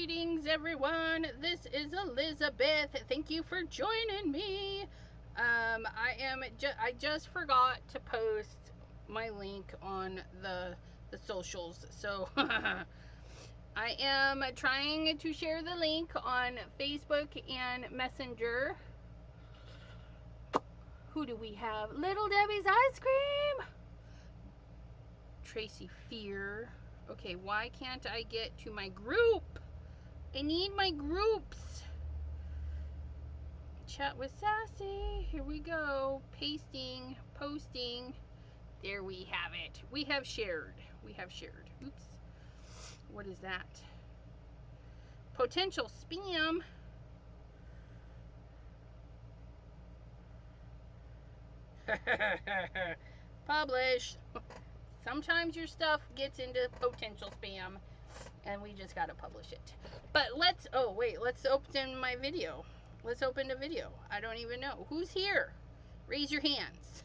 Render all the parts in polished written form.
Greetings, everyone. This is Elizabeth. Thank you for joining me. I just forgot to post my link on the socials, so I am trying to share the link on Facebook and Messenger. Who do we have? Little Debbie's Ice Cream. Tracy Fear. Okay, why can't I get to my group? I need my groups. Chat with Sassy. Here we go. Pasting, posting. There we have it. We have shared. Oops. What is that? Potential spam. Publish. Sometimes your stuff gets into potential spam and we just gotta publish it. But let's open my video. Let's open the video. I don't even know. Who's here? Raise your hands.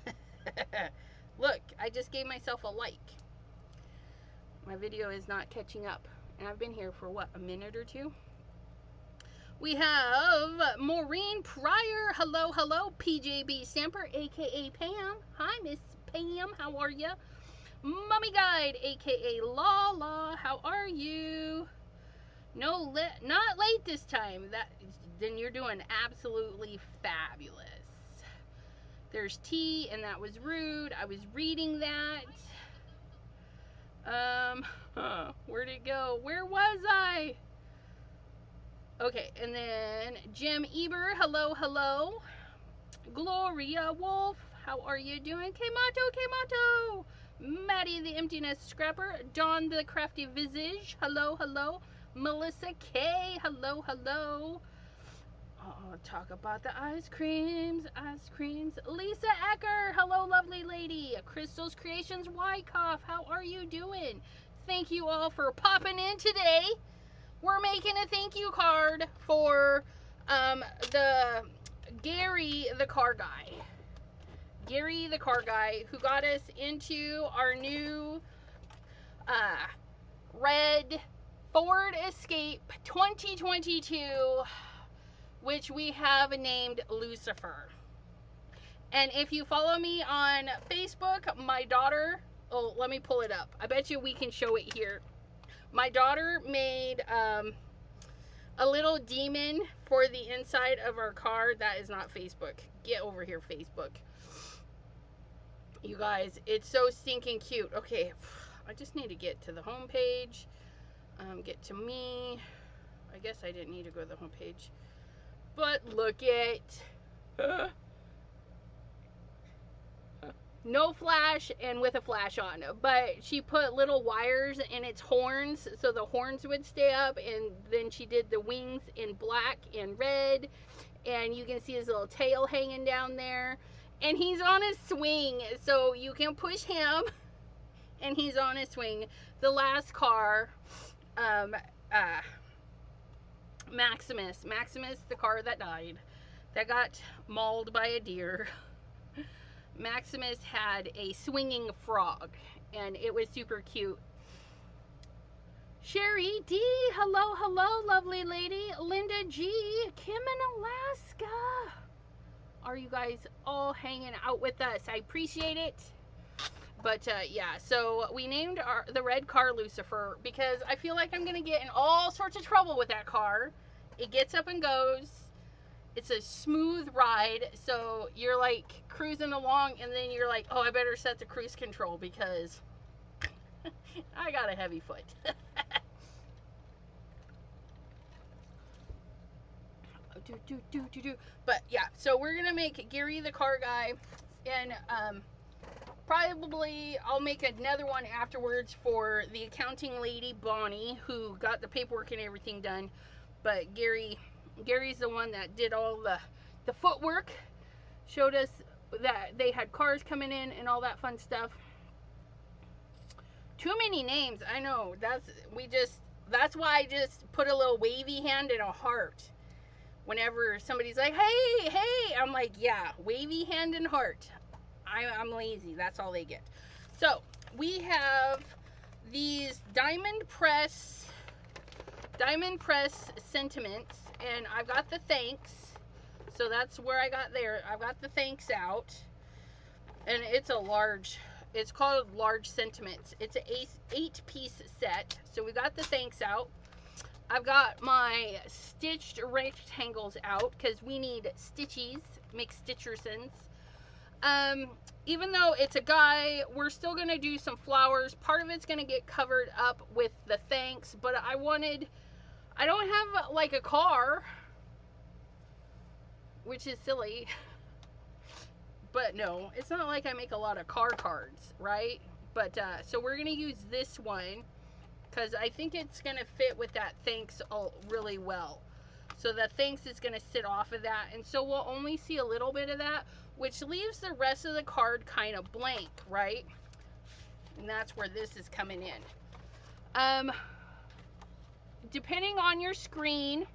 Look, I just gave myself a like. My video is not catching up. And I've been here for what, a minute or two? We have Maureen Pryor. Hello, hello. PJB Stamper, aka Pam. Hi, Miss Pam. How are you? Mummy Guide, aka Lala. How are you? No, not late this time. Then you're doing absolutely fabulous. There's T, and that was rude. I was reading that. Where'd it go? Where was I? Okay, and then Jim Eber, hello, hello. Gloria Wolf, how are you doing? Kemato. Maddie the Emptiness Scrapper. Dawn the Crafty Visage, hello, hello. Melissa K, hello, hello. Oh, talk about the ice creams. Lisa Ecker, hello, lovely lady. Crystal's Creations Wyckoff, how are you doing? Thank you all for popping in today. We're making a thank you card for the Gary the car guy. Gary the car guy who got us into our new red Ford Escape 2022, which we have named Lucifer. And if you follow me on Facebook, my daughter, oh, let me pull it up. I bet you we can show it here. My daughter made a little demon for the inside of our car. That is not Facebook. Get over here, Facebook. You guys, it's so stinking cute. Okay, I just need to get to the home page. Get to me. I guess I didn't need to go to the home page. But look at no flash and with a flash on, but she put little wires in its horns so the horns would stay up, and then she did the wings in black and red, and you can see his little tail hanging down there, and he's on a swing, so you can push him and he's on a swing. The last car, Maximus, the car that died, that got mauled by a deer. Maximus had a swinging frog, and it was super cute. Sherry D, hello, hello, lovely lady. Linda G, Kim in Alaska. Are you guys all hanging out with us? I appreciate it. But yeah, so we named the red car Lucifer because I feel like I'm gonna get in all sorts of trouble with that car. It gets up and goes. It's a smooth ride, so you're like cruising along, and then you're like, oh, I better set the cruise control because I got a heavy foot. But yeah, so we're gonna make Gary the car guy, and probably I'll make another one afterwards for the accounting lady Bonnie, who got the paperwork and everything done. But Gary's the one that did all the footwork, showed us that they had cars coming in and all that fun stuff. Too many names, I know. That's why I just put a little wavy hand and a heart. Whenever somebody's like, hey, I'm like, yeah, wavy hand and heart. I'm lazy, that's all they get. So we have these diamond press Diamond Press Sentiments, and I've got the thanks. So that's where I got there. I've got the thanks out, and it's a large. It's called Large Sentiments. It's an 8-piece set. So we got the thanks out. I've got my stitched rectangles out because we need stitchies, McStitchersons. Even though it's a guy, we're still going to do some flowers. Part of it's going to get covered up with the thanks, but I don't have like a car, which is silly. But no, it's not like I make a lot of car cards, right? But so we're going to use this one because I think it's going to fit with that thanks really well. So the thanks is going to sit off of that, and so we'll only see a little bit of that, which leaves the rest of the card kind of blank, right? And that's where this is coming in. Depending on your screen,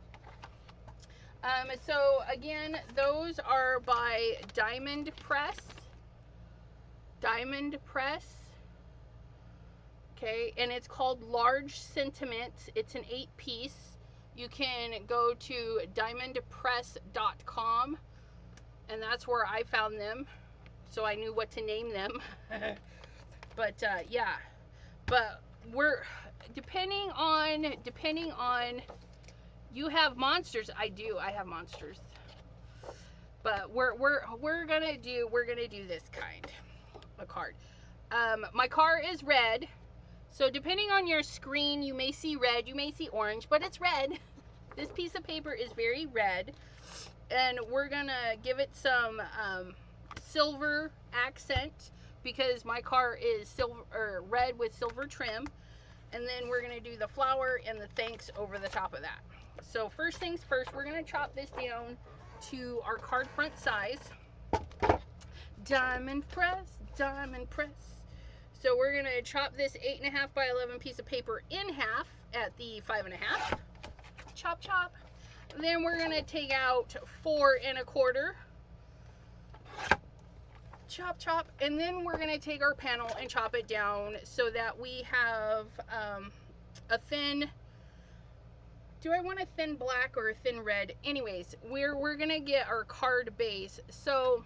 so again, those are by Diamond Press. Diamond Press. Okay, and it's called Large Sentiments. It's an 8-piece. You can go to diamondpress.com, and that's where I found them, so I knew what to name them. But yeah, but we're depending on you have monsters. I have monsters, but we're gonna do this kind of card. My car is red. So depending on your screen, you may see red, you may see orange, but it's red. This piece of paper is very red. And we're gonna give it some silver accent because my car is silver or red with silver trim. And then we're gonna do the flower and the thanks over the top of that. So first things first, we're gonna chop this down to our card front size. Diamond Press, Diamond Press. So we're going to chop this 8.5 by 11 piece of paper in half at the 5.5. Chop, chop. Then we're going to take out 4 1/4. Chop, chop. And then we're going to take our panel and chop it down so that we have a thin... Do I want a thin black or a thin red? Anyways, we're going to get our card base. So...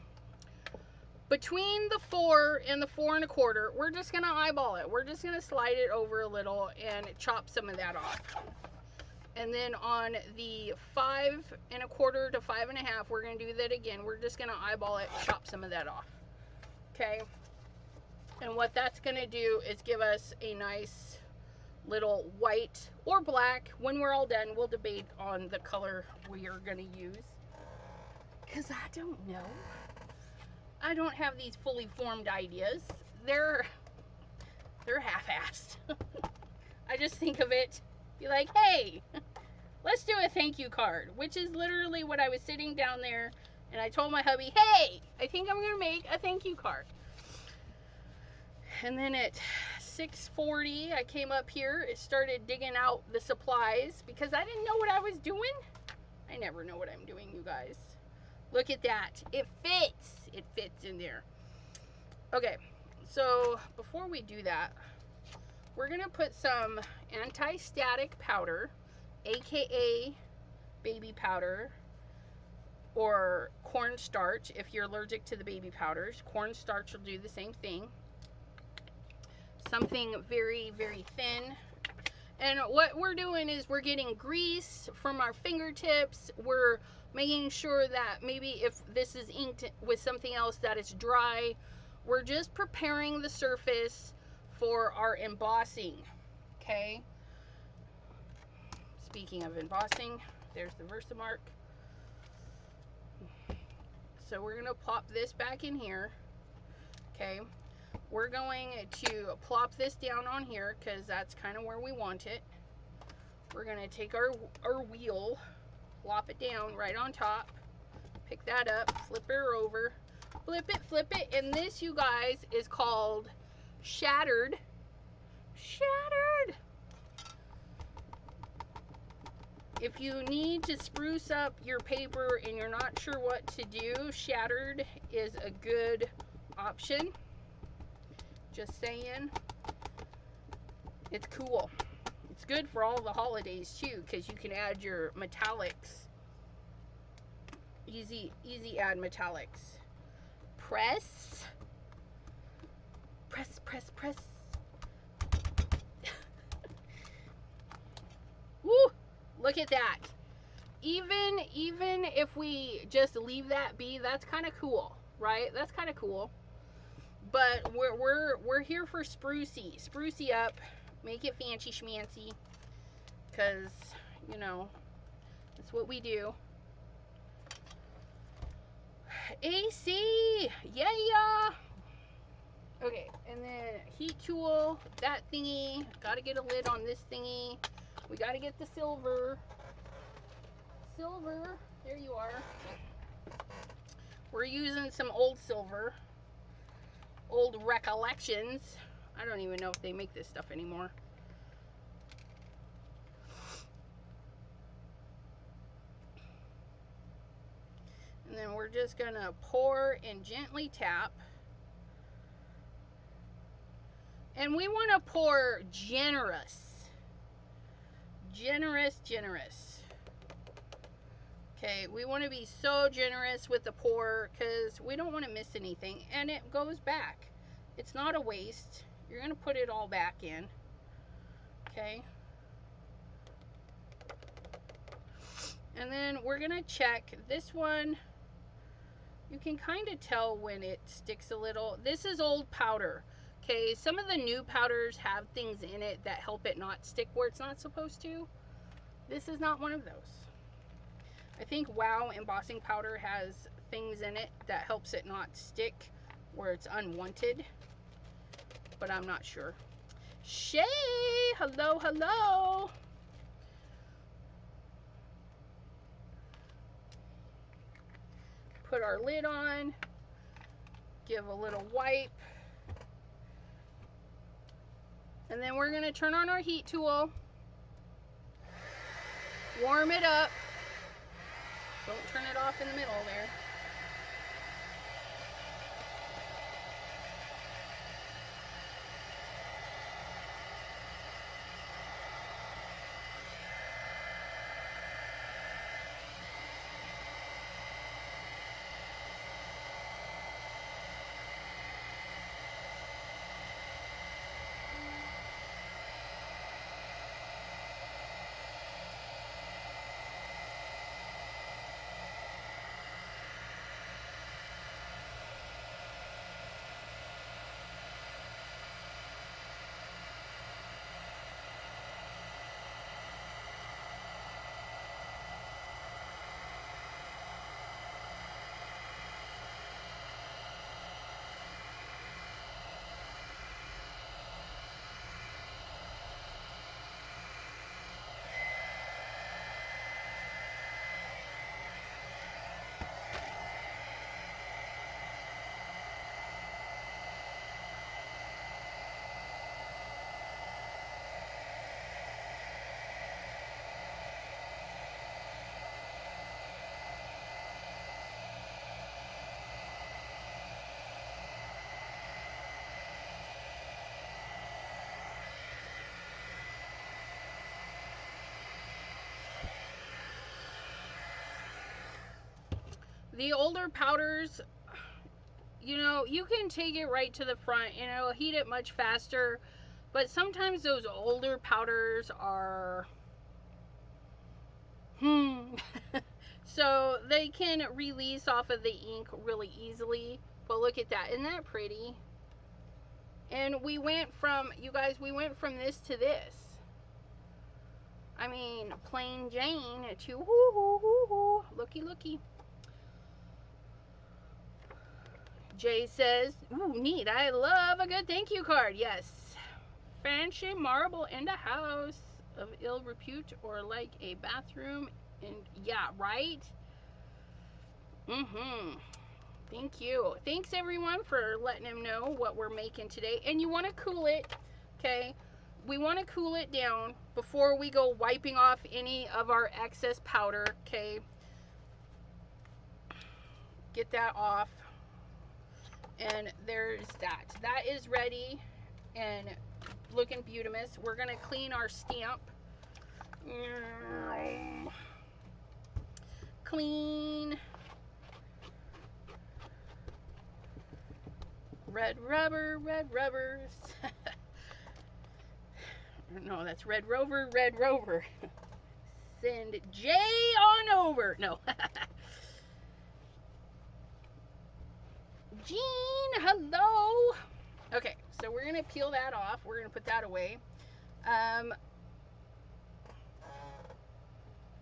between the 4 and the 4 1/4, we're just going to eyeball it. We're just going to slide it over a little and chop some of that off. And then on the 5 1/4 to 5.5, we're going to do that again. We're just going to eyeball it, chop some of that off. Okay? And what that's going to do is give us a nice little white or black. When we're all done, we'll debate on the color we are going to use. Because I don't know. I don't have these fully formed ideas. They're half-assed. I just think of it, be like, hey, let's do a thank you card, which is literally what I was sitting down there and I told my hubby, hey, I think I'm gonna make a thank you card. And then at 6:40, I came up here, started digging out the supplies because I didn't know what I was doing. I never know what I'm doing, you guys. Look at that. It fits. It fits in there. Okay, so before we do that, we're going to put some anti-static powder, aka baby powder, or cornstarch if you're allergic to the baby powders. Cornstarch will do the same thing. Something very, very thin. And what we're doing is we're getting grease from our fingertips. We're making sure that maybe if this is inked with something else that it's dry. We're just preparing the surface for our embossing. Okay. Speaking of embossing, there's the Versamark. So we're going to plop this back in here. Okay. We're going to plop this down on here because that's kind of where we want it. We're going to take our wheel, plop it down right on top, pick that up, flip her over, flip it, and this, you guys, is called Shattered. Shattered! If you need to spruce up your paper and you're not sure what to do, Shattered is a good option. Just saying. It's cool. It's good for all the holidays too, because you can add your metallics. Easy add metallics. Press. Press, press, press. Woo! Look at that. Even if we just leave that be, that's kind of cool, right? That's kind of cool. But we're here for sprucey up, make it fancy schmancy, because you know that's what we do. AC, yeah. Okay, and then heat tool, that thingy. Got to get a lid on this thingy. We got to get the silver. Silver, there you are. We're using some old silver, old recollections. I don't even know if they make this stuff anymore. And then we're just gonna pour and gently tap. And we want to pour generous. Generous. Okay, we want to be so generous with the pour because we don't want to miss anything, and it goes back. It's not a waste. You're going to put it all back in. Okay. And then we're going to check this one. You can kind of tell when it sticks a little. This is old powder. Okay, some of the new powders have things in it that help it not stick where it's not supposed to. This is not one of those. I think Wow embossing powder has things in it that helps it not stick where it's unwanted, but I'm not sure. Shay, hello. Put our lid on, give a little wipe, and then we're gonna turn on our heat tool, warm it up. Don't turn it off in the middle there. The older powders, you know, you can take it right to the front and it'll heat it much faster, but sometimes those older powders are so they can release off of the ink really easily. But look at that, isn't that pretty? And we went from, you guys, we went from this to this. I mean, plain Jane to looky. Jay says, ooh, neat. I love a good thank you card. Yes. Fancy marble in the house of ill repute or like a bathroom. And yeah, right? Thank you. Thanks everyone for letting him know what we're making today. And you want to cool it, okay? We want to cool it down before we go wiping off any of our excess powder, okay? Get that off. And there's that. That is ready. And looking beautimous. We're gonna clean our stamp. Clean. Red rubber, red rubbers. No, that's Red Rover, Red Rover. Send Jay on over. No. Jean, hello. Okay, so we're going to peel that off. We're going to put that away.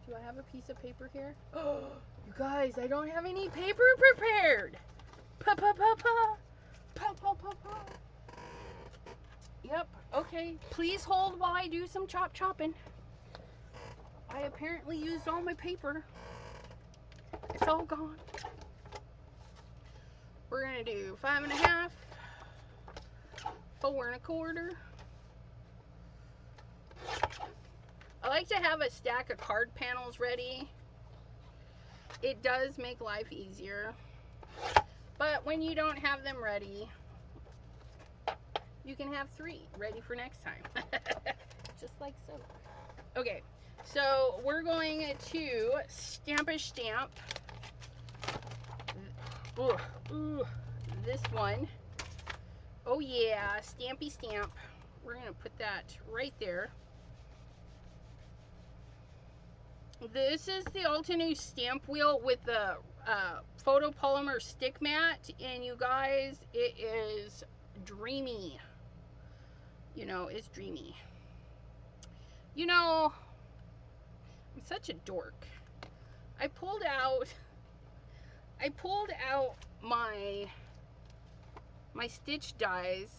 Do I have a piece of paper here? Oh, you guys, I don't have any paper prepared. Pa-pa-pa-pa. Pa-pa-pa-pa. Yep, okay. Please hold while I do some chopping. I apparently used all my paper. It's all gone. We're gonna do 5 1/2, 4 1/4. I like to have a stack of card panels ready. It does make life easier. But when you don't have them ready, you can have 3 ready for next time. Just like so. Okay, so we're going to stamp. Ooh, this one. Oh yeah, stampy stamp. We're gonna put that right there. This is the Altenew stamp wheel with the photopolymer stick mat, and you guys, it is dreamy. You know, it's dreamy. You know, I'm such a dork. I pulled out my stitch dies.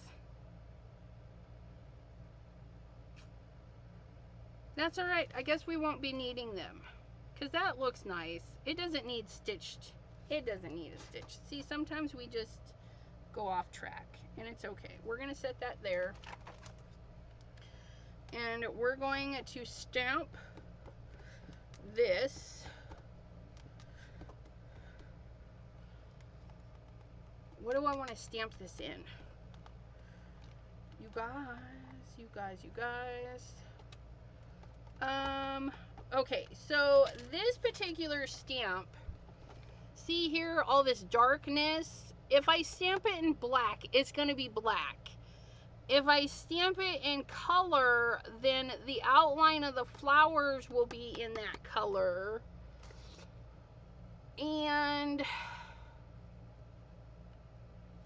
That's all right. I guess we won't be needing them because that looks nice. It doesn't need stitched. It doesn't need a stitch. See, sometimes we just go off track, and it's okay. We're gonna set that there, and we're going to stamp this. What do I want to stamp this in? You guys. Okay, so this particular stamp, see here, all this darkness. If I stamp it in black, it's going to be black. If I stamp it in color, then the outline of the flowers will be in that color. And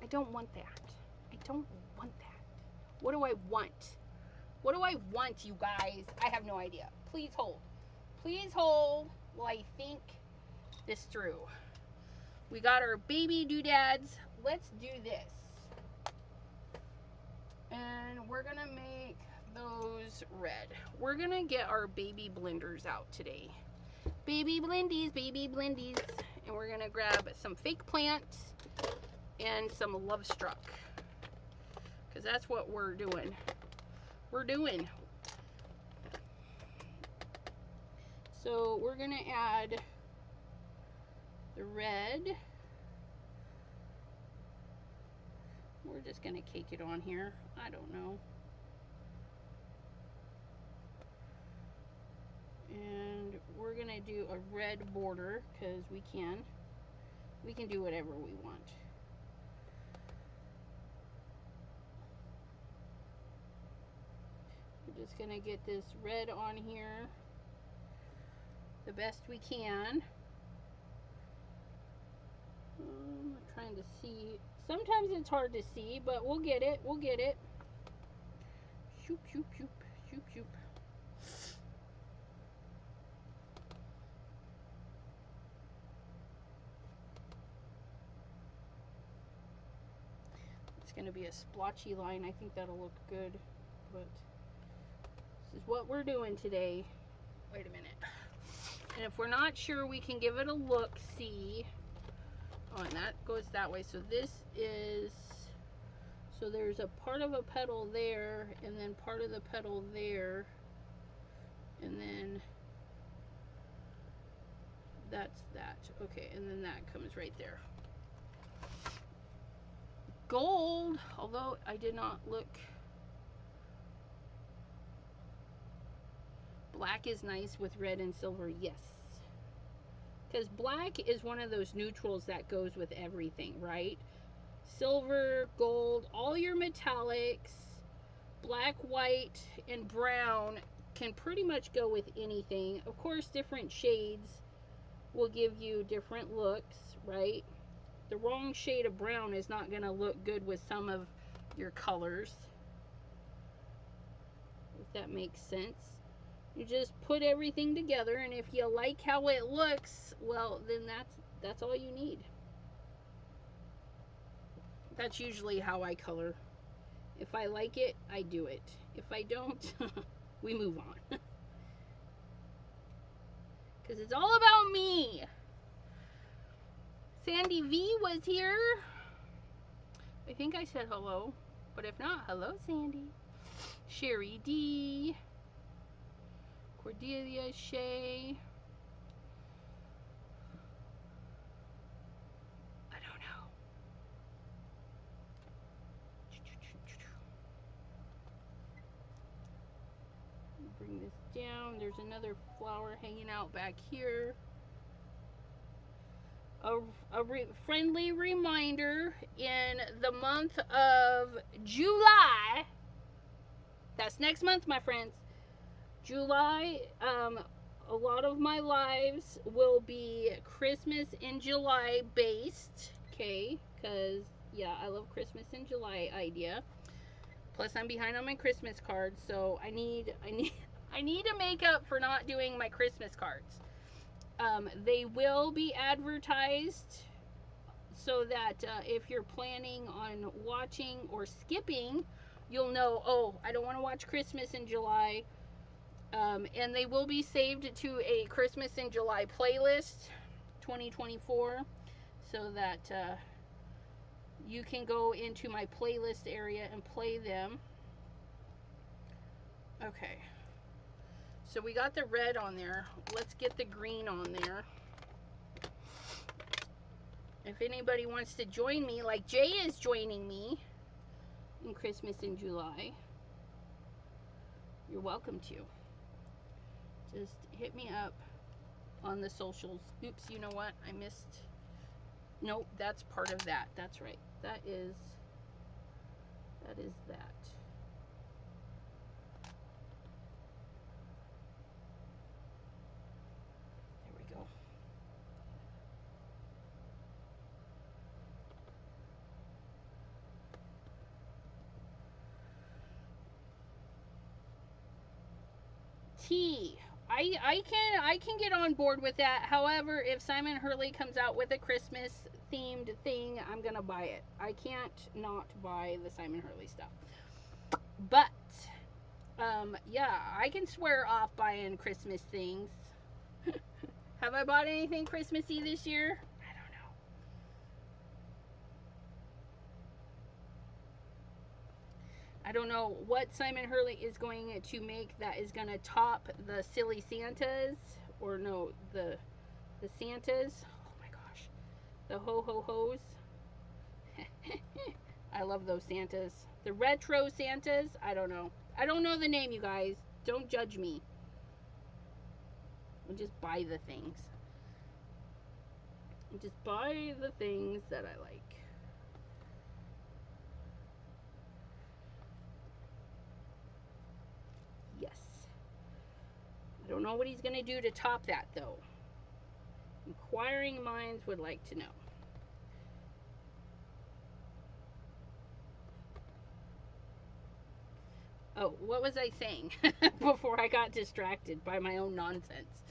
I don't want that. I don't want that. What do I want? What do I want, you guys? I have no idea. Please hold. Please hold while I think this through. We got our baby doodads. Let's do this. And we're going to make those red. We're going to get our baby blenders out today. Baby blendies. And we're going to grab some fake plants and some Love Struck. Because that's what we're doing. So we're going to add the red. We're just going to cake it on here. I don't know. And we're going to do a red border because we can. We can do whatever we want. We're just going to get this red on here the best we can. I'm trying to see. Sometimes it's hard to see, but we'll get it. Shoop. It's going to be a splotchy line. I think that'll look good, but this is what we're doing today. Wait a minute. And if we're not sure, we can give it a look-see. Oh, and that goes that way. So this is, so there's a part of a petal there, and then part of the petal there, and then that's that. Okay, and then that comes right there. Gold, although I did not look Black is nice with red and silver, yes. Because black is one of those neutrals that goes with everything, right? Silver, gold, all your metallics, black, white, and brown can pretty much go with anything. Of course, different shades will give you different looks, right? The wrong shade of brown is not going to look good with some of your colors, if that makes sense. You just put everything together, and if you like how it looks, well, then that's all you need. That's usually how I color. If I like it, I do it. If I don't, we move on. Because it's all about me. Sandy V was here. I think I said hello. But if not, hello, Sandy. Sherry D. Cordelia Shay. I don't know. Bring this down. There's another flower hanging out back here. A friendly reminder, in the month of July, that's next month, my friends, July, a lot of my lives will be Christmas in July based, okay, because, yeah, I love Christmas in July idea. Plus, I'm behind on my Christmas cards, so I need to make up for not doing my Christmas cards. They will be advertised so that if you're planning on watching or skipping, you'll know, oh, I don't want to watch Christmas in July. And they will be saved to a Christmas in July playlist 2024 so that you can go into my playlist area and play them. Okay. So we got the red on there. Let's get the green on there. If anybody wants to join me, like Jay is joining me in Christmas in July, you're welcome to. Just hit me up on the socials. Oops, you know what? I missed. Nope, that's part of that. That's right. That is that. Tea. I can get on board with that. However, if Simon Hurley comes out with a Christmas themed thing, I'm gonna buy it. I can't not buy the Simon Hurley stuff. But yeah, I can swear off buying Christmas things. Have I bought anything Christmassy this year? I don't know what Simon Hurley is going to make that is going to top the Silly Santas, or no, the Santas. Oh my gosh, the ho-ho-hos. I love those Santas. The retro Santas, I don't know. I don't know the name, you guys. Don't judge me. I'll just buy the things. I'll just buy the things that I like. I don't know what he's going to do to top that, though. Inquiring minds would like to know. Oh, what was I saying before I got distracted by my own nonsense?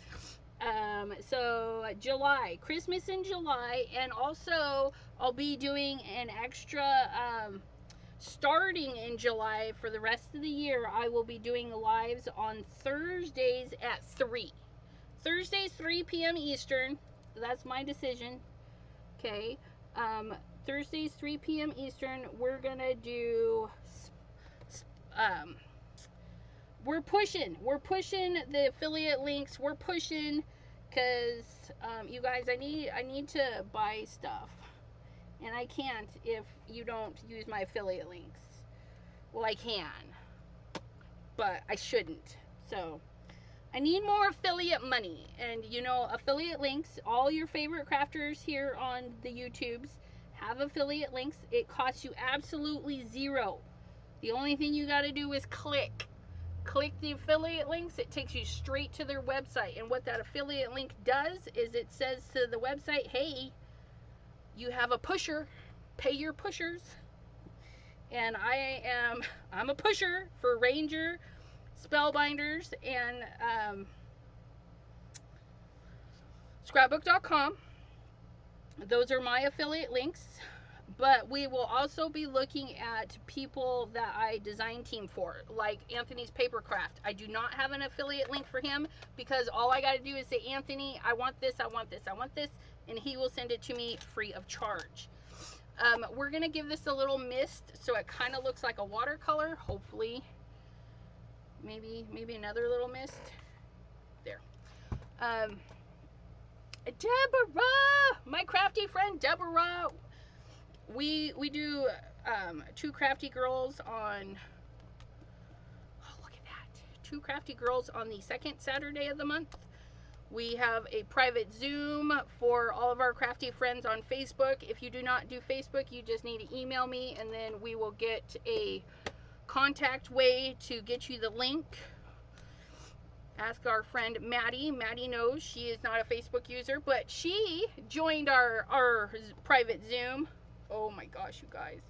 So July, Christmas in July, and also I'll be doing an extra, starting in July for the rest of the year. I will be doing lives on Thursdays at 3. Thursdays, 3 p.m. Eastern. That's my decision. Okay. Thursdays, 3 p.m. Eastern. We're gonna do. We're pushing the affiliate links. We're pushing, cause you guys, I need to buy stuff, and I can't if you don't use my affiliate links. Well, I can, but I shouldn't. So I need more affiliate money. And you know, affiliate links, all your favorite crafters here on the YouTubes have affiliate links. It costs you absolutely zero. The only thing you got to do is click the affiliate links. It takes you straight to their website. And what that affiliate link does is it says to the website, hey, you have a pusher, pay your pushers. And I'm a pusher for Ranger, Spellbinders, and Scrapbook.com. Those are my affiliate links. But we will also be looking at people that I design team for, like Anthony's Papercraft. I do not have an affiliate link for him because all I got to do is say, Anthony, I want this, I want this, I want this, and he will send it to me free of charge. We're going to give this a little mist so it kind of looks like a watercolor, hopefully. Maybe another little mist. There. Deborah! My crafty friend Deborah! We do 2 crafty girls on, oh, look at that, 2 crafty girls on the 2nd Saturday of the month. We have a private Zoom for all of our crafty friends on Facebook. If you do not do Facebook, you just need to email me, and then we will get a contact way to get you the link. Ask our friend Maddie. Maddie knows she is not a Facebook user, but she joined our private Zoom. Oh my gosh, you guys.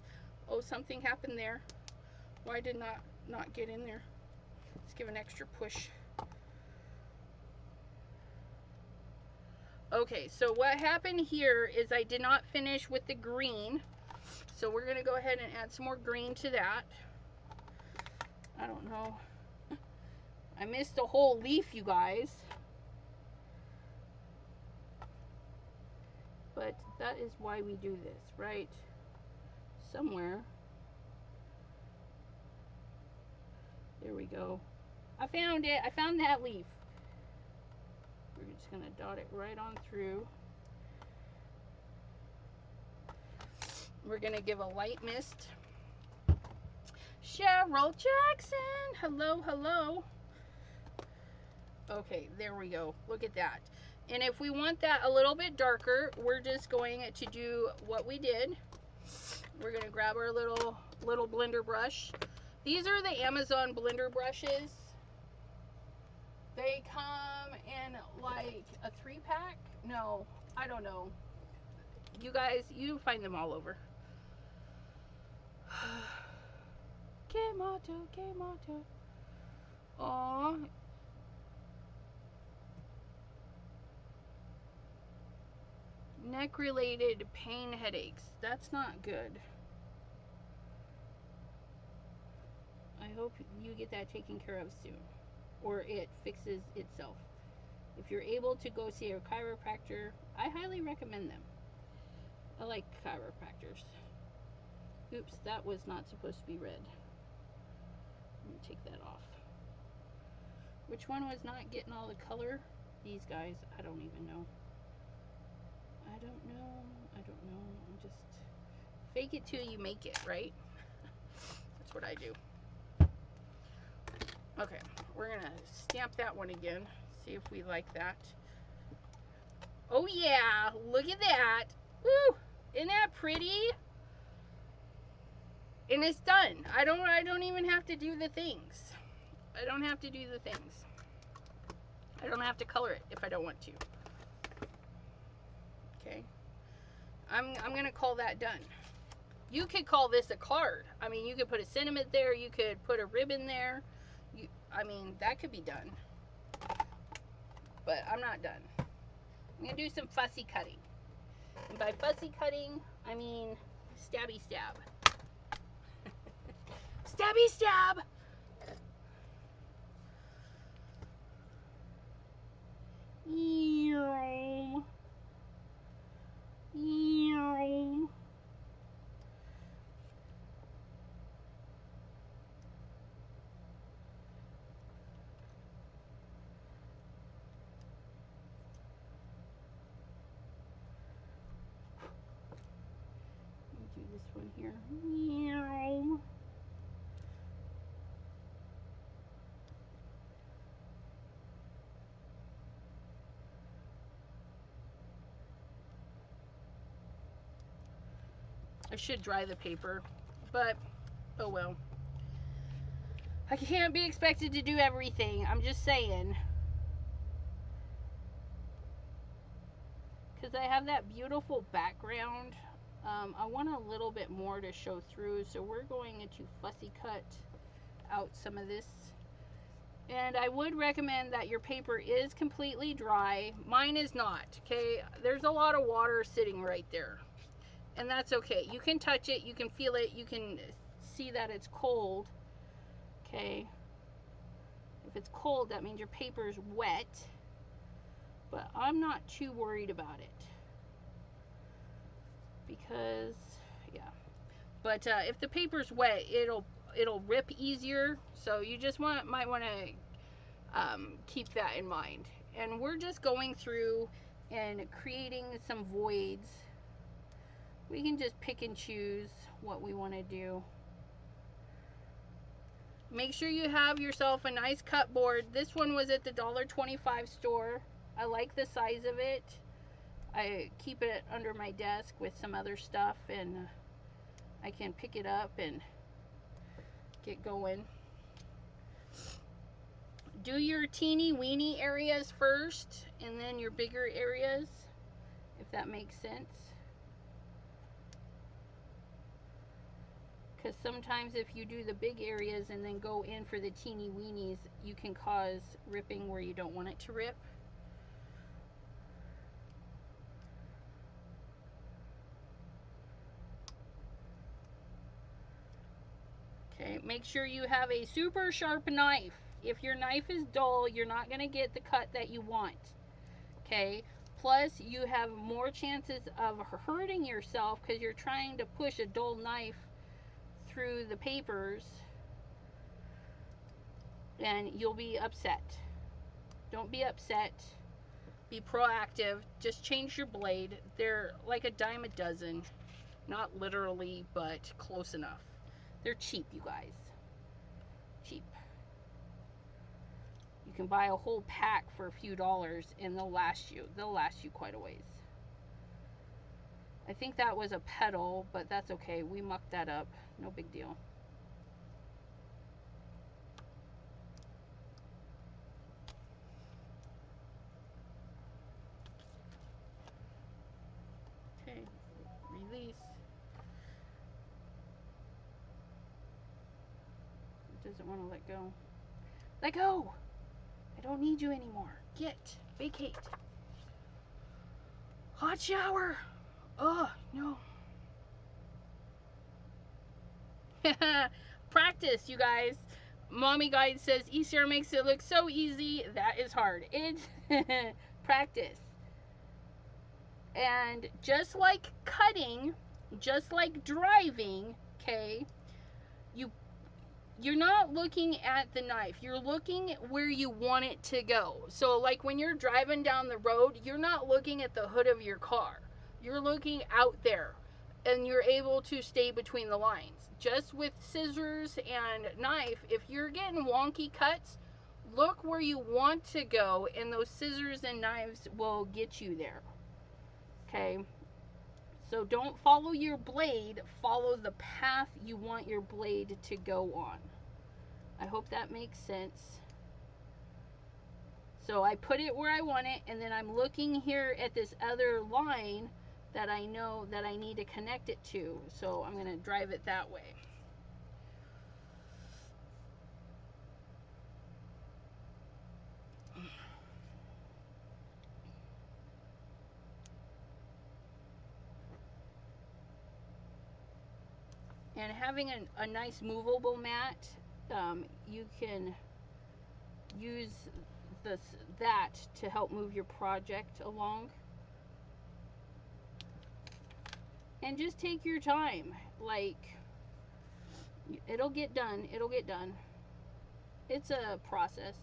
Oh, something happened there. Why did not get in there? Let's give an extra push. Okay, so what happened here is I did not finish with the green. So we're going to go ahead and add some more green to that. I don't know. I missed a whole leaf, you guys. But that is why we do this, right? Somewhere. There we go. I found it. I found that leaf. We're just going to dot it right on through. We're going to give a light mist. Cheryl Jackson. Hello, hello. Okay, there we go. Look at that. And if we want that a little bit darker, we're just going to do what we did. We're going to grab our little blender brush. These are the Amazon blender brushes. They come in like a 3-pack. No, I don't know. You guys, you find them all over. Que mato. Aww. Neck-related pain headaches. That's not good. I hope you get that taken care of soon, or it fixes itself. If you're able to go see a chiropractor, I highly recommend them. I like chiropractors. Oops, that was not supposed to be red. Let me take that off. Which one was not getting all the color? These guys, I don't even know. I don't know. I'm just fake it till you make it, right? That's what I do. Okay, we're gonna stamp that one again. See if we like that. Oh yeah, look at that. Woo! Isn't that pretty? And it's done. I don't even have to do the things. I don't have to do the things. I don't have to color it if I don't want to. Okay. I'm gonna call that done. You could call this a card. I mean, you could put a sentiment there. You could put a ribbon there. I mean, that could be done. But I'm not done. I'm gonna do some fussy cutting. And by fussy cutting, I mean stabby stab. Stabby stab! Ew. Ew. Do this one here. Meow. I should dry the paper, but oh well. I can't be expected to do everything. I'm just saying. Because I have that beautiful background. I want a little bit more to show through, so we're going to fussy cut out some of this. And I would recommend that your paper is completely dry. Mine is not, okay? There's a lot of water sitting right there. And that's okay. You can touch it, you can feel it, you can see that it's cold, okay? If it's cold, that means your paper is wet. But I'm not too worried about it. Because, yeah. But if the paper's wet, it'll rip easier. So you just might want to keep that in mind. And we're just going through and creating some voids. We can just pick and choose what we want to do. Make sure you have yourself a nice cut board. This one was at the $1.25 store. I like the size of it. I keep it under my desk with some other stuff, and I can pick it up and get going. Do your teeny weeny areas first and then your bigger areas, if that makes sense. Because sometimes if you do the big areas and then go in for the teeny weenies, you can cause ripping where you don't want it to rip. Okay, make sure you have a super sharp knife. If your knife is dull, you're not going to get the cut that you want. Okay, plus you have more chances of hurting yourself because you're trying to push a dull knife through the papers and you'll be upset. Don't be upset. Be proactive. Just change your blade. They're like a dime a dozen. Not literally, but close enough. They're cheap, you guys. Cheap. You can buy a whole pack for a few dollars and they'll last you. They'll last you quite a ways. I think that was a pedal, but that's okay. We mucked that up. No big deal. Okay, release. It doesn't want to let go. Let go! I don't need you anymore. Get. Vacate. Hot shower! Oh, no. Practice, you guys. Mommy Guide says easier makes it look so easy. That is hard. It's practice. And just like cutting, just like driving, okay, you're not looking at the knife. You're looking where you want it to go. So like when you're driving down the road, you're not looking at the hood of your car. You're looking out there and you're able to stay between the lines. Just with scissors and knife, if you're getting wonky cuts, look where you want to go and those scissors and knives will get you there. Okay? So don't follow your blade, follow the path you want your blade to go on. I hope that makes sense. So I put it where I want it, and then I'm looking here at this other line that I know that I need to connect it to. So I'm going to drive it that way. And having a nice movable mat, you can use that to help move your project along. And just take your time. Like, it'll get done. It'll get done. It's a process.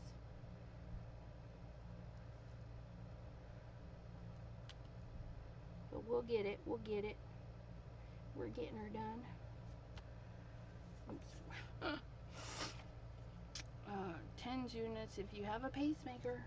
But we'll get it. We'll get it. We're getting her done. Oops. 10 units if you have a pacemaker.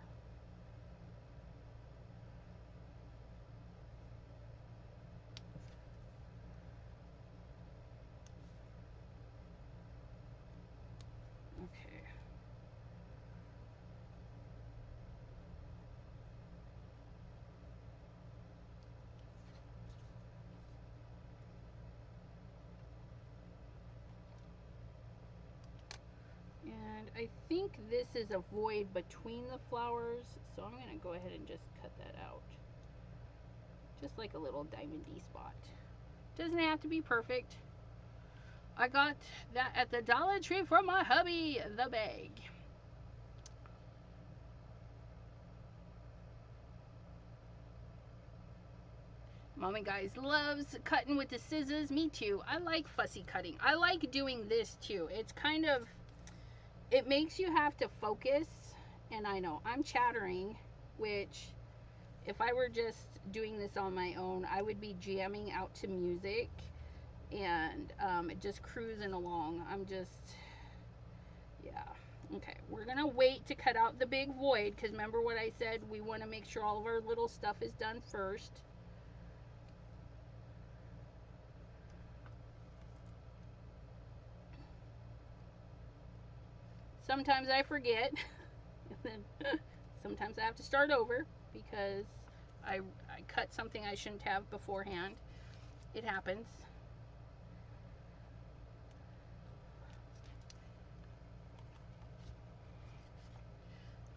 I think this is a void between the flowers, so I'm going to go ahead and just cut that out. Just like a little diamondy spot. Doesn't have to be perfect. I got that at the Dollar Tree from my hubby, the bag. Mommy guys loves cutting with the scissors. Me too. I like fussy cutting. I like doing this too. It's kind of, it makes you have to focus. And I know I'm chattering, which if I were just doing this on my own, I would be jamming out to music and just cruising along. I'm just, yeah. Okay, we're gonna wait to cut out the big void, because remember what I said, we want to make sure all of our little stuff is done first. Sometimes I forget, and then sometimes I have to start over because I cut something I shouldn't have beforehand. It happens.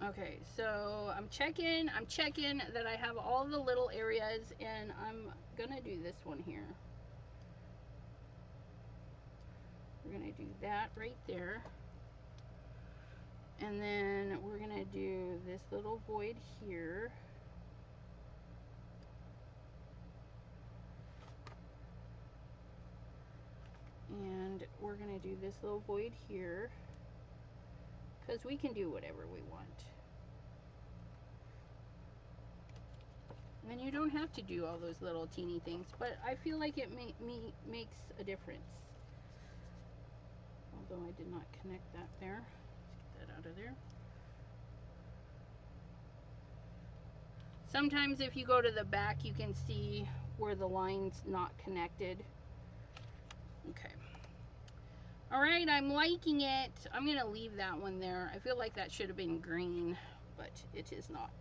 Okay, so I'm checking that I have all the little areas, and I'm gonna do this one here. We're gonna do that right there. And then we're gonna do this little void here. And we're gonna do this little void here, because we can do whatever we want. And you don't have to do all those little teeny things, but I feel like it makes a difference. Although I did not connect that there. Let's get that out of there. Sometimes if you go to the back, you can see where the line's not connected. Okay. All right, I'm liking it. I'm gonna leave that one there. I feel like that should have been green, but it is not.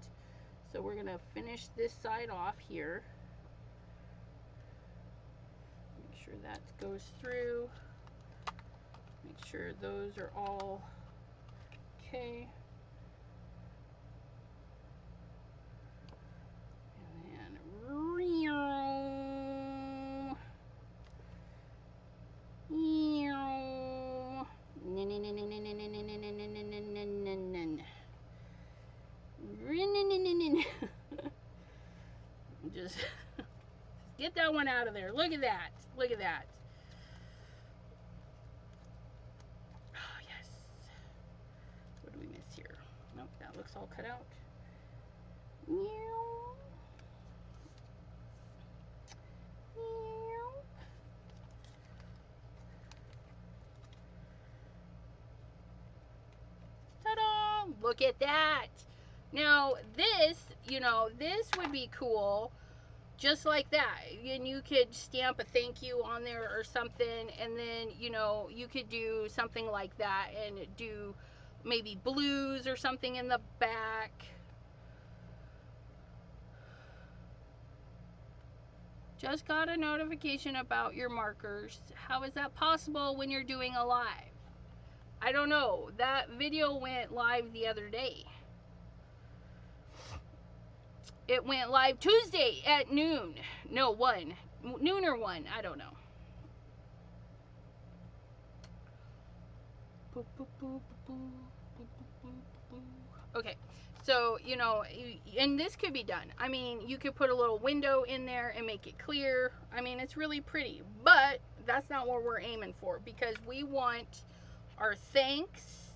So we're gonna finish this side off here. Make sure that goes through. Make sure those are all okay. And just get that one out of there. Look at that. Look at that. Oh, yes. What do we miss here? Nope, that looks all cut out. Ta-da! Look at that. Now this, you know, this would be cool. Just like that, and you could stamp a thank you on there or something, and then, you know, you could do something like that and do maybe blues or something in the back. Just got a notification about your markers. How is that possible when you're doing a live? I don't know. That video went live the other day. It went live Tuesday at noon. No, 1. Noon or 1. I don't know. Okay, so, you know, and this could be done. I mean, you could put a little window in there and make it clear. I mean, it's really pretty, but that's not what we're aiming for, because we want our thanks.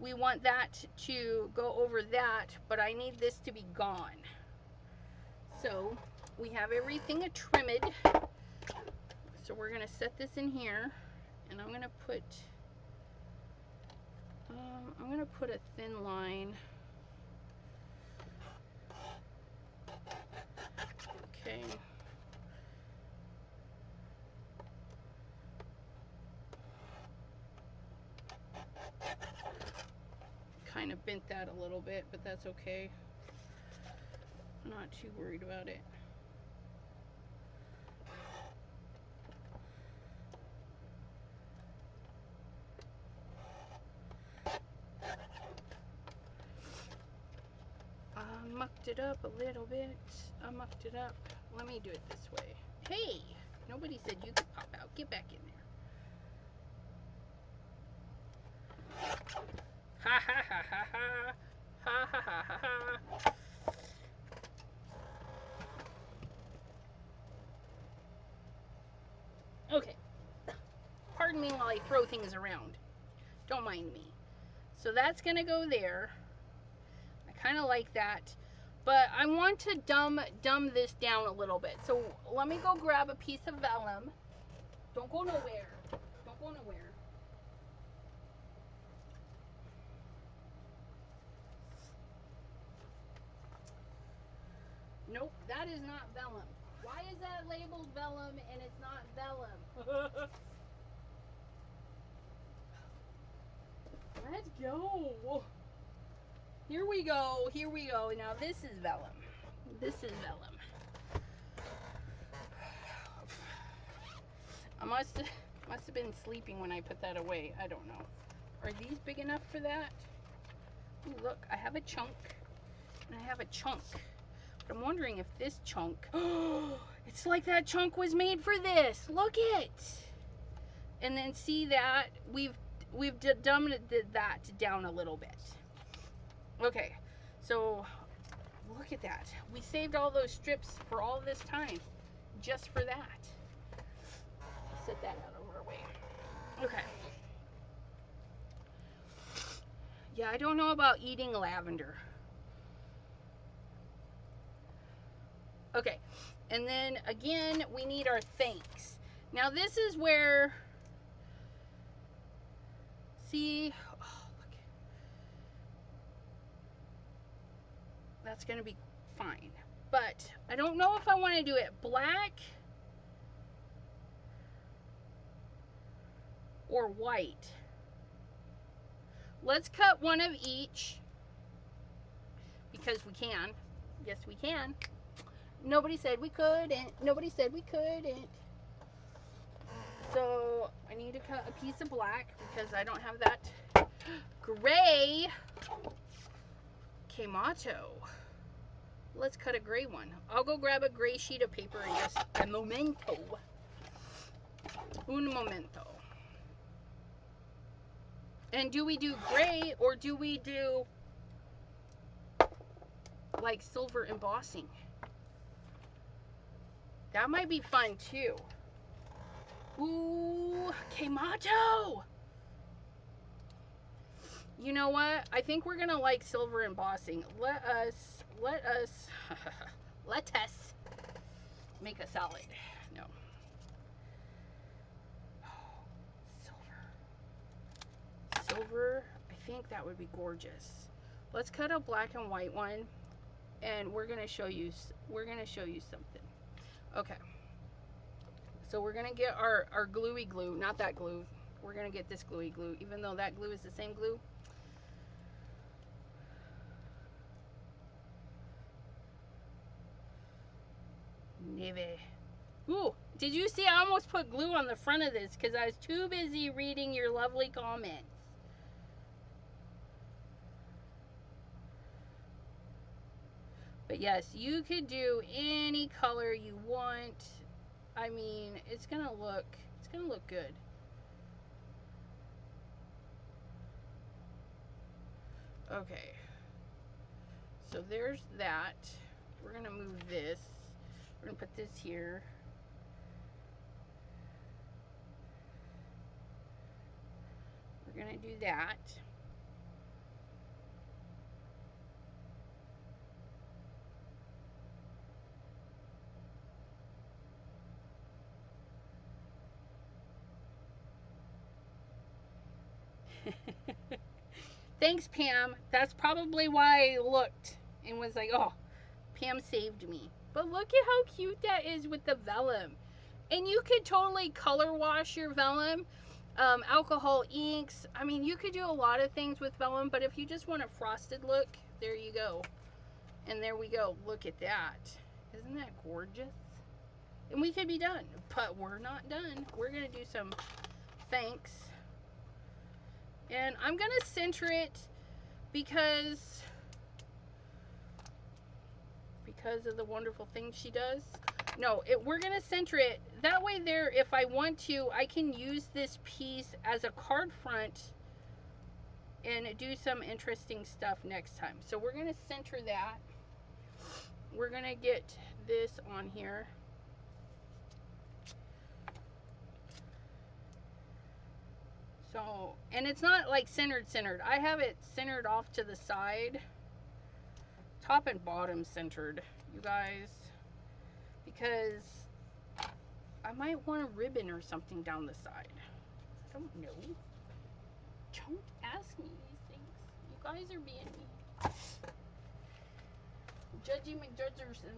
We want that to go over that, but I need this to be gone. So we have everything trimmed. So we're gonna set this in here, and I'm gonna put a thin line. Okay. Kind of bent that a little bit, but that's okay. I'm not too worried about it. it up a little bit. I mucked it up. Let me do it this way. Hey, nobody said you could pop out. Get back in there. Ha ha ha ha ha. Ha ha ha ha ha. Okay. Pardon me while I throw things around. Don't mind me. So that's going to go there. I kind of like that. But I want to dumb this down a little bit. So let me go grab a piece of vellum. Don't go nowhere. Don't go nowhere. Nope, that is not vellum. Why is that labeled vellum and it's not vellum? Let's go. Here we go. Here we go. Now this is vellum. This is vellum. I must have been sleeping when I put that away. I don't know. Are these big enough for that? Ooh, look, I have a chunk and I have a chunk. But I'm wondering if this chunk, it's like that chunk was made for this. Look it. And then see that we've dumbed that down a little bit. Okay, so look at that. We saved all those strips for all this time just for that. Set that out of our way. Okay. Yeah, I don't know about eating lavender. Okay, and then again, we need our thanks. Now this is where, see, oh, look. That's gonna be fine. But I don't know if I want to do it black or white. Let's cut one of each because we can. Yes, we can. Nobody said we couldn't. Nobody said we couldn't. So I need to cut a piece of black because I don't have that gray Kamato. Let's cut a gray one. I'll go grab a gray sheet of paper in just a momento. Un momento. And do we do gray or do we do like silver embossing? That might be fun too. Ooh, Kamato! You know what? I think we're gonna like silver embossing. Let us make a salad. No. Silver, I think that would be gorgeous. Let's cut a black and white one, and we're gonna show you something. Okay. So we're gonna get our gluey glue, not that glue. We're gonna get this gluey glue, even though that glue is the same glue. Neve. Ooh, did you see? I almost put glue on the front of this because I was too busy reading your lovely comments. But yes, you could do any color you want. I mean, it's gonna look good. Okay. So there's that. We're gonna move this. We're gonna put this here. We're gonna do that. Thanks, Pam. That's probably why I looked and was like, oh, Pam saved me. But look at how cute that is with the vellum. And you could totally color wash your vellum. Alcohol inks. I mean, you could do a lot of things with vellum, but if you just want a frosted look, there you go. And there we go. Look at that. Isn't that gorgeous? And we could be done, but we're not done. We're going to do some thanks. And I'm going to center it because because of the wonderful things she does. No, we're going to center it. That way there, if I want to, I can use this piece as a card front and do some interesting stuff next time. So we're going to center that. We're going to get this on here. So, and it's not like centered. I have it centered off to the side. Top and bottom centered, you guys. Because I might want a ribbon or something down the side. I don't know. Don't ask me these things. You guys are being mean. Judgy McJudgerson.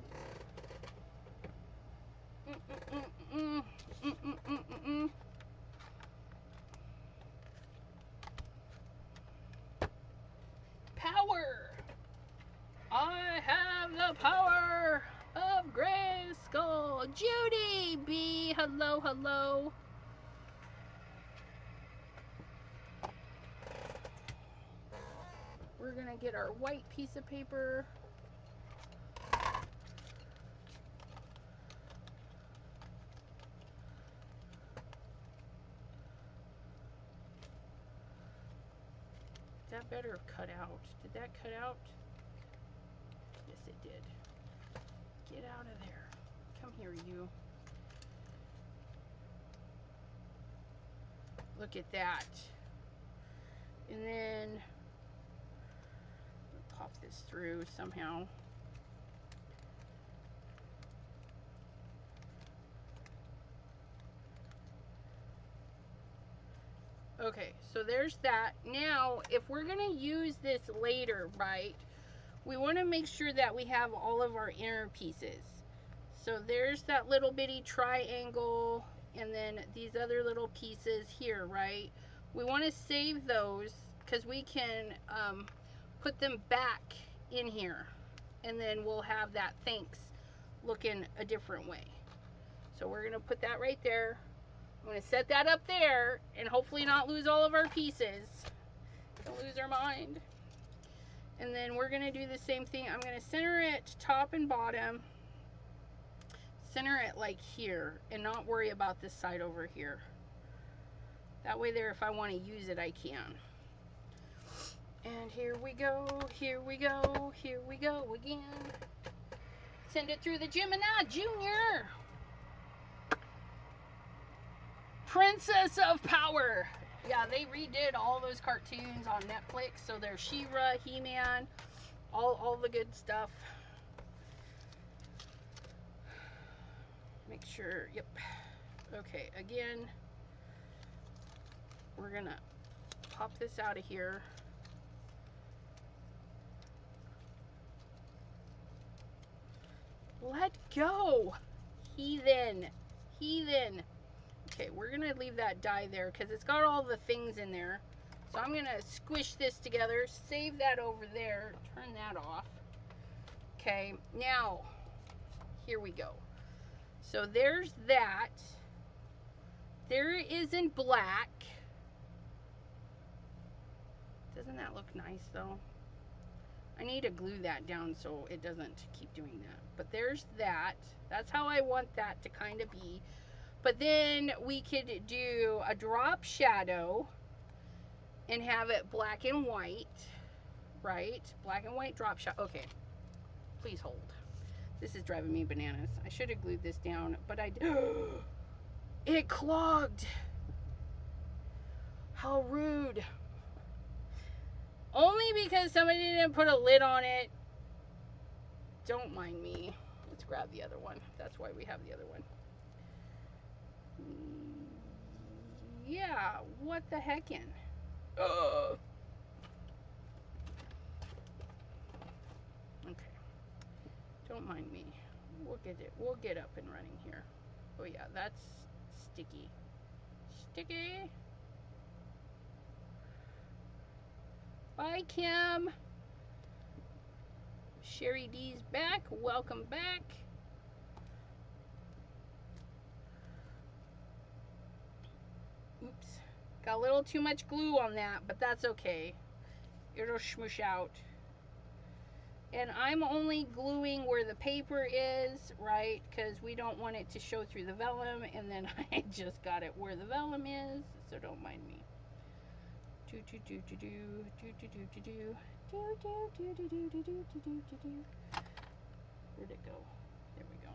Power! I have the power of Grayskull. Judy B. Hello, hello. We're gonna get our white piece of paper. That better have cut out. Did that cut out? Yes, it did. Get out of there. Come here, you. Look at that. And then pop this through somehow. Okay, so there's that. Now, if we're going to use this later, right, we want to make sure that we have all of our inner pieces. So there's that little bitty triangle, and then these other little pieces here, right? We want to save those because we can put them back in here, and then we'll have that thanks looking a different way. So we're going to put that right there. I'm going to set that up there and hopefully not lose all of our pieces. Don't lose our mind. And then we're going to do the same thing. I'm going to center it top and bottom. Center it like here and not worry about this side over here. That way there, if I want to use it, I can. And here we go, here we go, here we go again. Send it through the Gemini Junior. Princess of Power. Yeah, they redid all those cartoons on Netflix. So there's She-Ra, He-Man, all the good stuff. Make sure, yep. Okay, again, we're gonna pop this out of here. Let go, heathen, heathen. Okay, we're gonna leave that die there because it's got all the things in there. So I'm gonna squish this together, save that over there, turn that off. Okay, now, here we go. So there's that. There is in black. Doesn't that look nice though? I need to glue that down so it doesn't keep doing that. But there's that. That's how I want that to kind of be. But then we could do a drop shadow and have it black and white, right? Black and white drop shadow. Okay, please hold. This is driving me bananas. I should have glued this down, but I did. It clogged. How rude. Only because somebody didn't put a lid on it. Don't mind me. Let's grab the other one. That's why we have the other one. Yeah, what the heckin'? Okay. Don't mind me. We'll get it. We'll get up and running here. Oh yeah, that's sticky. Sticky. Bye, Kim. Sherry D's back. Welcome back. Oops. Got a little too much glue on that, but that's okay. It'll smoosh out. And I'm only gluing where the paper is, right? Because we don't want it to show through the vellum. And then I just got it where the vellum is, so don't mind me. Where'd it go? There we go.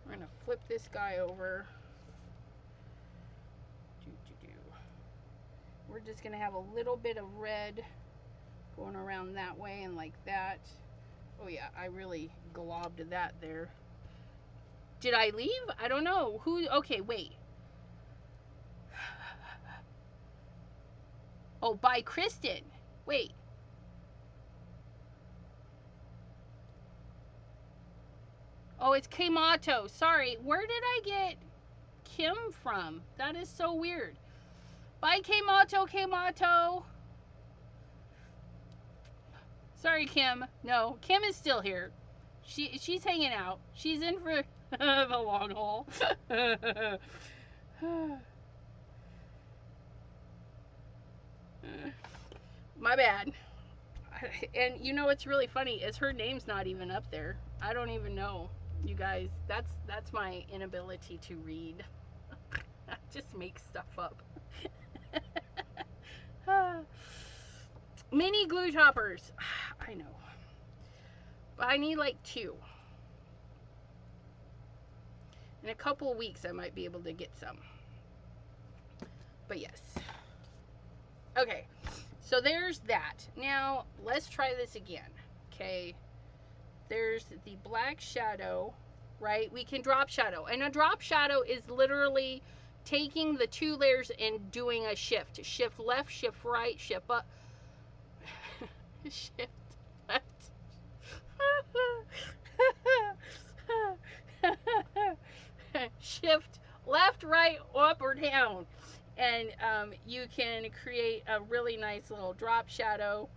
We're gonna flip this guy over. We're just gonna have a little bit of red going around that way and like that. Oh yeah, I really globbed that there. Did I leave? I don't know. Who? Okay, wait. Oh, by Kristen. Wait. Oh, it's Kemato. Sorry. Where did I get Kim from? That is so weird. Bye, Kemato, Kemato. Sorry, Kim. No, Kim is still here. She's hanging out. She's in for the long haul. My bad. And you know what's really funny is her name's not even up there. I don't even know. You guys, that's my inability to read. I just make stuff up. Mini glue toppers. I know. But I need like 2. In a couple of weeks I might be able to get some. But yes. Okay. So there's that. Now let's try this again. Okay. There's the black shadow, right? We can drop shadow. And a drop shadow is literally taking the 2 layers and doing a shift. Shift left, shift right, shift up. Shift left. Shift left, right, up, or down. And you can create a really nice little drop shadow.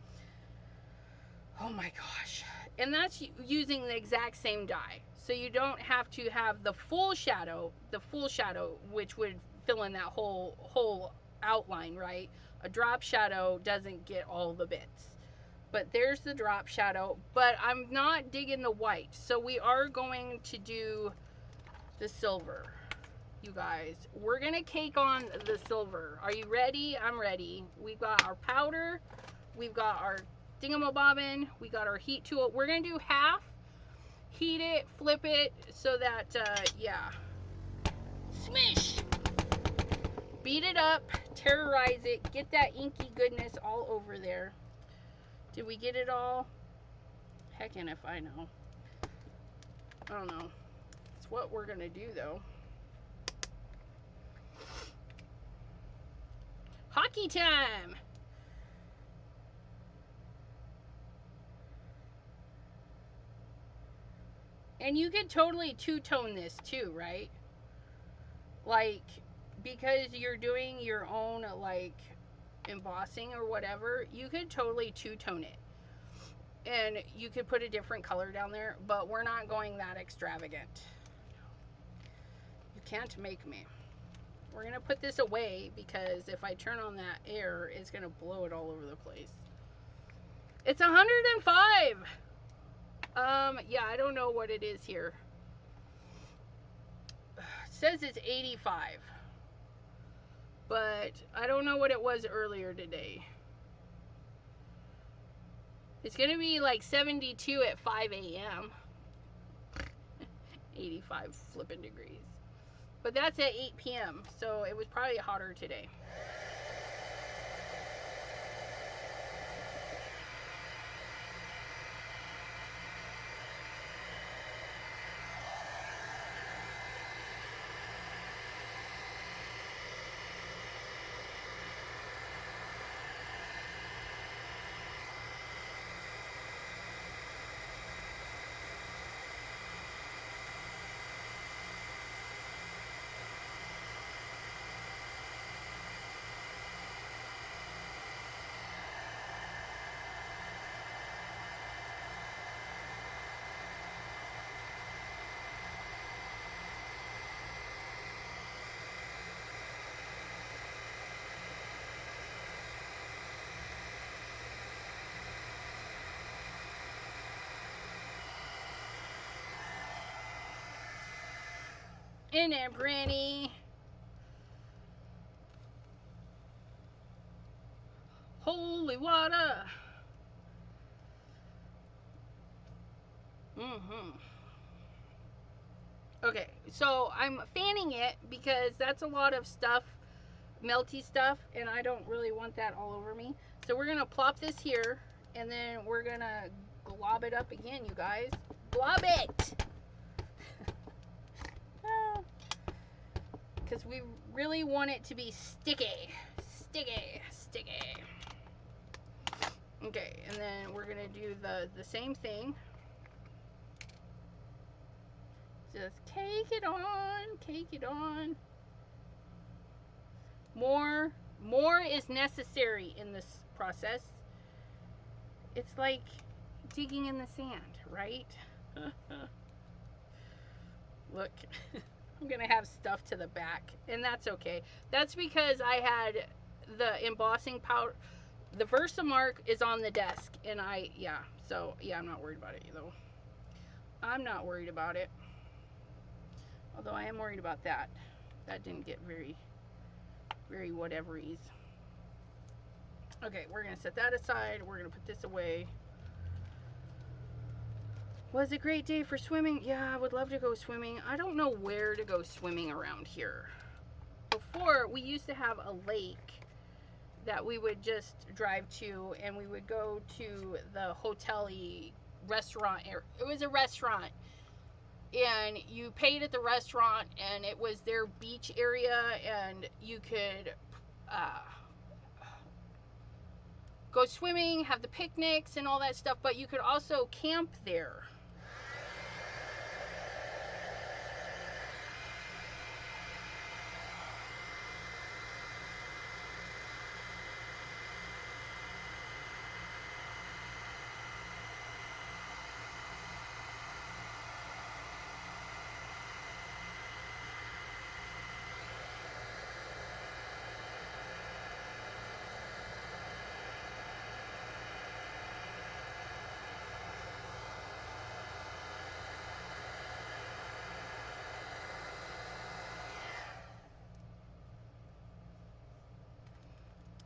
Oh my gosh. And that's using the exact same die. So you don't have to have the full shadow, which would fill in that whole outline, right? A drop shadow doesn't get all the bits. But there's the drop shadow, but I'm not digging the white. So we are going to do the silver, you guys. We're gonna cake on the silver. Are you ready? I'm ready. We've got our powder, we've got our thingamabobbin, we got our heat tool. We're gonna do half, heat it, flip it, so that, yeah. Smish! Beat it up, terrorize it, get that inky goodness all over there. Did we get it all? Heckin' if I know. I don't know. It's what we're gonna do though. Hockey time! And you could totally two-tone this too, right? Like, because you're doing your own, like, embossing or whatever, you could totally two-tone it. And you could put a different color down there, but we're not going that extravagant. You can't make me. We're gonna put this away because if I turn on that air, it's gonna blow it all over the place. It's 105. Yeah, I don't know what it is here. It says it's 85, but I don't know what it was earlier today. It's gonna be like 72 at 5 a.m. 85 flipping degrees. But that's at 8 p.m. So it was probably hotter today. Isn't it pretty? Holy water. Okay, so I'm fanning it because that's a lot of stuff, melty stuff, and I don't really want that all over me. So we're gonna plop this here, and then we're gonna glob it up again, you guys. Glob it! Because we really want it to be sticky. Sticky, sticky. Okay, and then we're gonna do the same thing. Just cake it on, cake it on. More is necessary in this process. It's like digging in the sand, right? Look, I'm gonna have stuff to the back, and that's okay. That's because I had the embossing powder. The Versamark is on the desk, and so I'm not worried about it though. I'm not worried about it. Although I am worried about that. That didn't get very whateverese. Okay, we're going to set that aside. We're going to put this away. Was a great day for swimming. Yeah, I would love to go swimming. I don't know where to go swimming around here. Before, we used to have a lake that we would just drive to, and we would go to the hotel-y restaurant. It was a restaurant. And you paid at the restaurant, and it was their beach area, and you could go swimming, have the picnics and all that stuff, but you could also camp there.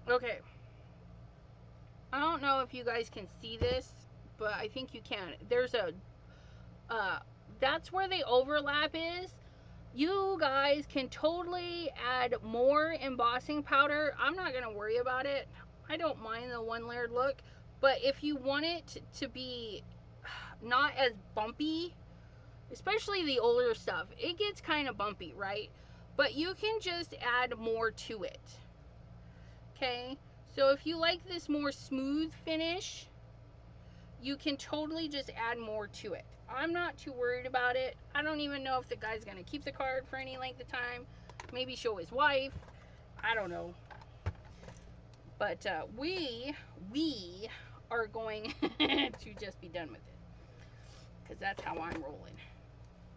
Okay. I don't know if you guys can see this, but I think you can. There's a, that's where the overlap is. You guys can totally add more embossing powder. I'm not going to worry about it. I don't mind the one layered look. But if you want it to be not as bumpy, especially the older stuff, it gets kind of bumpy, right? But you can just add more to it. Okay? So if you like this more smooth finish, you can totally just add more to it. I'm not too worried about it. I don't even know if the guy's going to keep the card for any length of time. Maybe show his wife. I don't know. But we are going to just be done with it. Because that's how I'm rolling.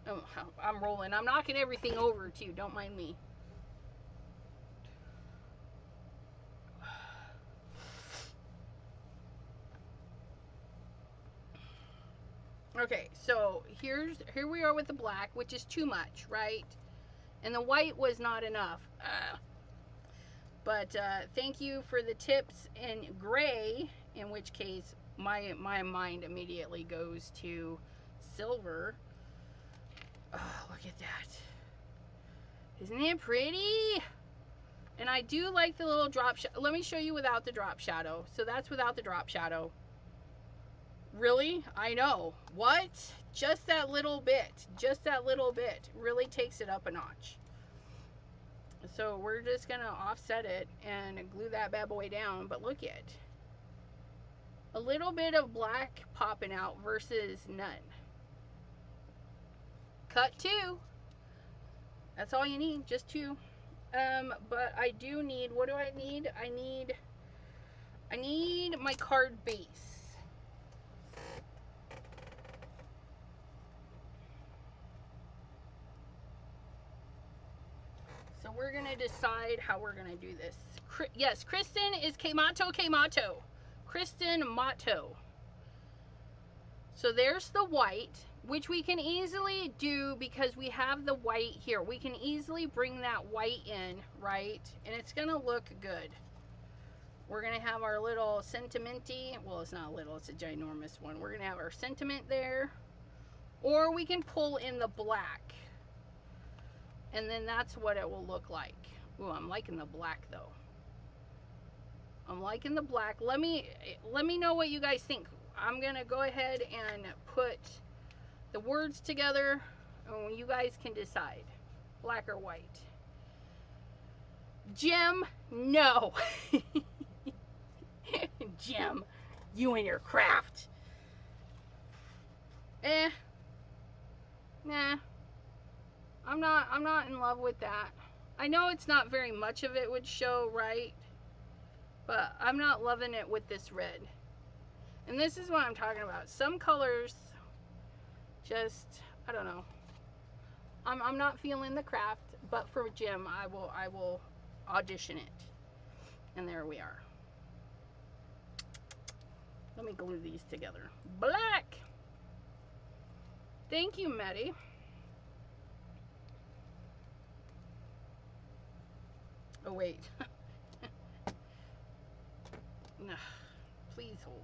Oh, I'm rolling. I'm knocking everything over too. Don't mind me. Okay, so here we are with the black, which is too much, right? And the white was not enough. But thank you for the tips in gray, in which case my mind immediately goes to silver. Oh, look at that. Isn't it pretty? And I do like the little drop shadow. Let me show you without the drop shadow. So that's without the drop shadow. Really? I know. What? Just that little bit. Just that little bit really takes it up a notch. So we're just going to offset it and glue that bad boy down. But look at a little bit of black popping out versus none. Cut 2. That's all you need. Just 2. But I do need, what do I need? I need my card base. So we're going to decide how we're going to do this. Yes, Kristen is Kmato. Kristen Mato. So there's the white. which we can easily do because we have the white here. We can easily bring that white in, right? And it's gonna look good. We're gonna have our little sentimenty, well, it's not little, it's a ginormous one. We're gonna have our sentiment there, or we can pull in the black, and then that's what it will look like. Ooh, I'm liking the black though. I'm liking the black. Let me know what you guys think. I'm gonna go ahead and put the words together, and you guys can decide, black or white. Jim, no. Jim, you and your craft. Nah. I'm not in love with that. I know it's not very much of it would show, right? But I'm not loving it with this red. And this is what I'm talking about. Some colors just, I don't know. I'm not feeling the craft, but for Jim, I will audition it. And there we are. Let me glue these together. Black. Thank you, Maddie. Oh, wait. No, please hold.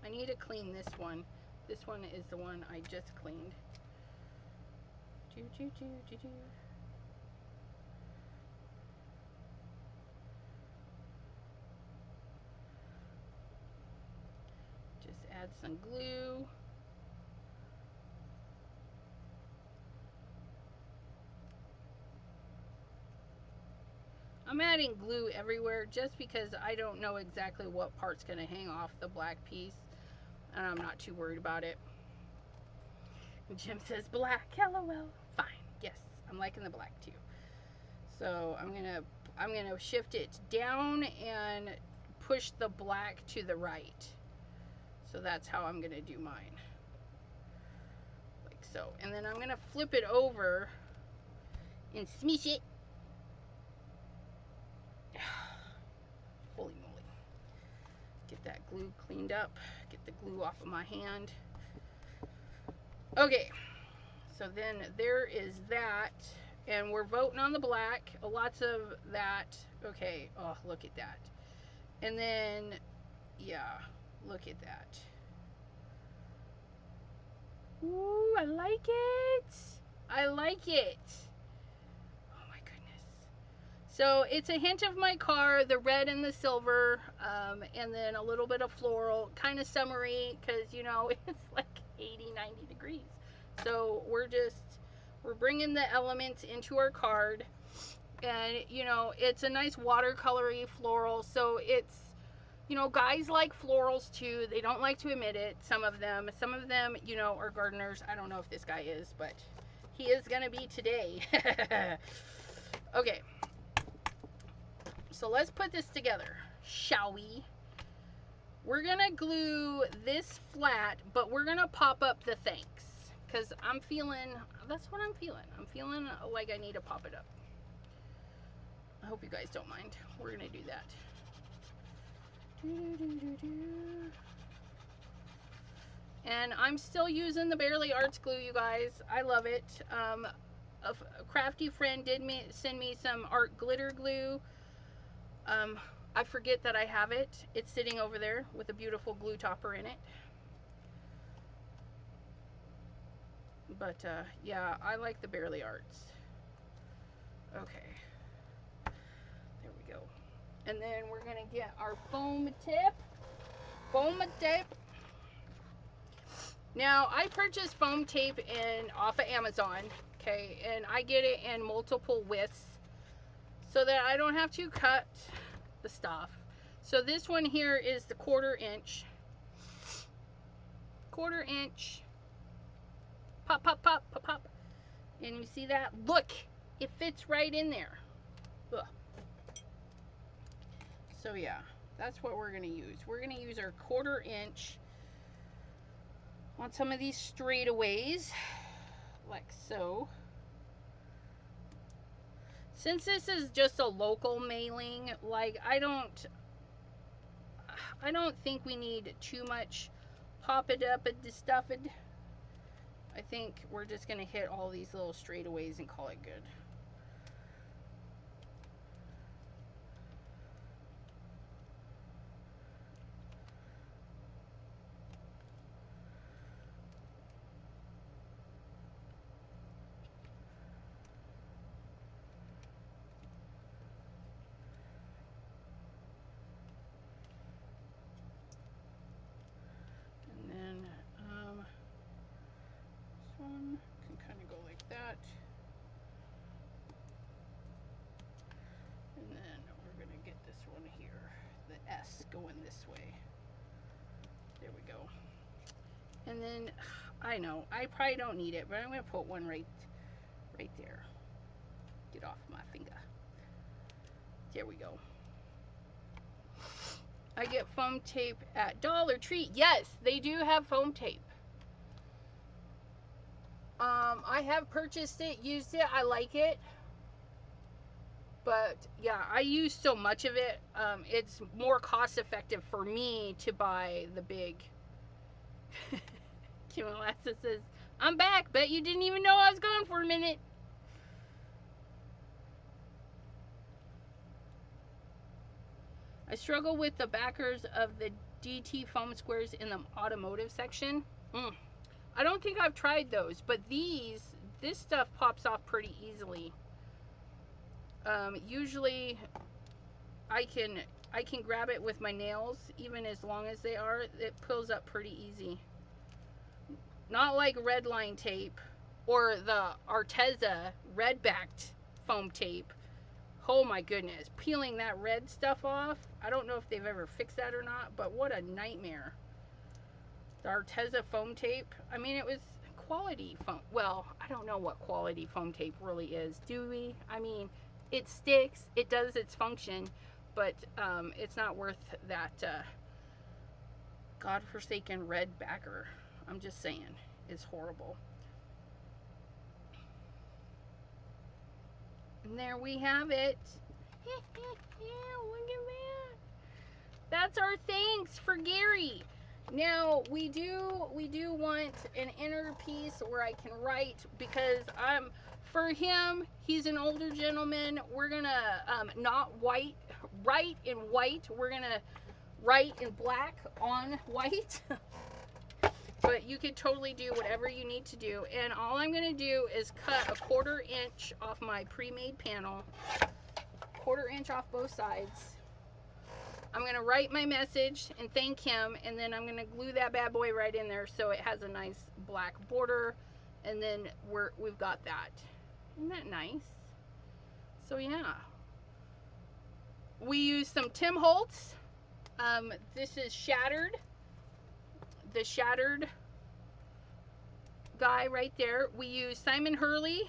I need to clean this one. This one is the one I just cleaned. Just add some glue. I'm adding glue everywhere just because I don't know exactly what part's going to hang off the black piece, and I'm not too worried about it. Jim says black, LOL. Fine. Yes, I'm liking the black too. So I'm gonna shift it down and push the black to the right. So that's how I'm gonna do mine. Like so. And then I'm gonna flip it over and smush it. Holy moly. Get that glue cleaned up. Get the glue off of my hand. Okay. So then there is that. And we're voting on the black. Lots of that. Okay. Oh, look at that. And then, yeah, look at that. Ooh, I like it. I like it. Oh my goodness. So it's a hint of my car, the red and the silver, and then a little bit of floral, kind of summery, because, you know, it's like 80, 90 degrees. So we're bringing the elements into our card, and, you know, it's a nice watercolory floral, so it's, you know, guys like florals too. They don't like to admit it. Some of them, you know, are gardeners. I don't know if this guy is, but he is gonna be today. Okay. So let's put this together, shall we? We're gonna glue this flat, but we're gonna pop up the thanks, because I'm feeling, that's what I'm feeling. I'm feeling like I need to pop it up. I hope you guys don't mind. We're gonna do that. And I'm still using the Barely Arts glue, you guys. I love it. A crafty friend did send me some art glitter glue. I forget that I have it. It's sitting over there with a beautiful glue topper in it. But yeah, I like the Barely Arts. Okay. There we go. And then we're gonna get our foam tip. Foam tape. Now, I purchased foam tape off of Amazon, okay, and I get it in multiple widths so that I don't have to cut the stuff. So this one here is the 1/4 inch. 1/4 inch. Pop, pop, pop, pop, pop. And you see that? Look, it fits right in there. Ugh. So yeah, that's what we're gonna use. We're gonna use our 1/4 inch on some of these straightaways, like so. Since this is just a local mailing, like I don't think we need too much pop it up and stuff it. I think we're just going to hit all these little straightaways and call it good. Going this way. There we go. And then I know I probably don't need it, but I'm going to put one right there. Get off my finger. There we go. I get foam tape at Dollar Tree. Yes, they do have foam tape. I have purchased it, used it. I like it. But yeah, I use so much of it. It's more cost effective for me to buy the big. Kim Alassa says, I'm back. Bet you didn't even know I was gone for a minute. I struggle with the backers of the DT foam squares in the automotive section. I don't think I've tried those, but this stuff pops off pretty easily. Usually I can grab it with my nails, even as long as they are. It pulls up pretty easy. Not like red line tape or the Arteza red backed foam tape. Oh my goodness, peeling that red stuff off. I don't know if they've ever fixed that or not, but what a nightmare. The Arteza foam tape, I mean, it was quality foam. Well, I don't know what quality foam tape really is, do we? I mean, it sticks, it does its function, but it's not worth that godforsaken red backer. I'm just saying, it's horrible. And there we have it. Yeah, look at that. That's our thanks for Gary. Now we do want an inner piece where I can write, because for him, he's an older gentleman. We're gonna not write in white. We're gonna write in black on white. But you could totally do whatever you need to do. And all I'm gonna do is cut a 1/4 inch off my pre-made panel. 1/4 inch off both sides. I'm gonna write my message and thank him, and then I'm gonna glue that bad boy right in there so it has a nice black border, and then we've got that. Isn't that nice? So yeah, we use some Tim Holtz. This is Shattered, the Shattered guy right there. We use Simon Hurley's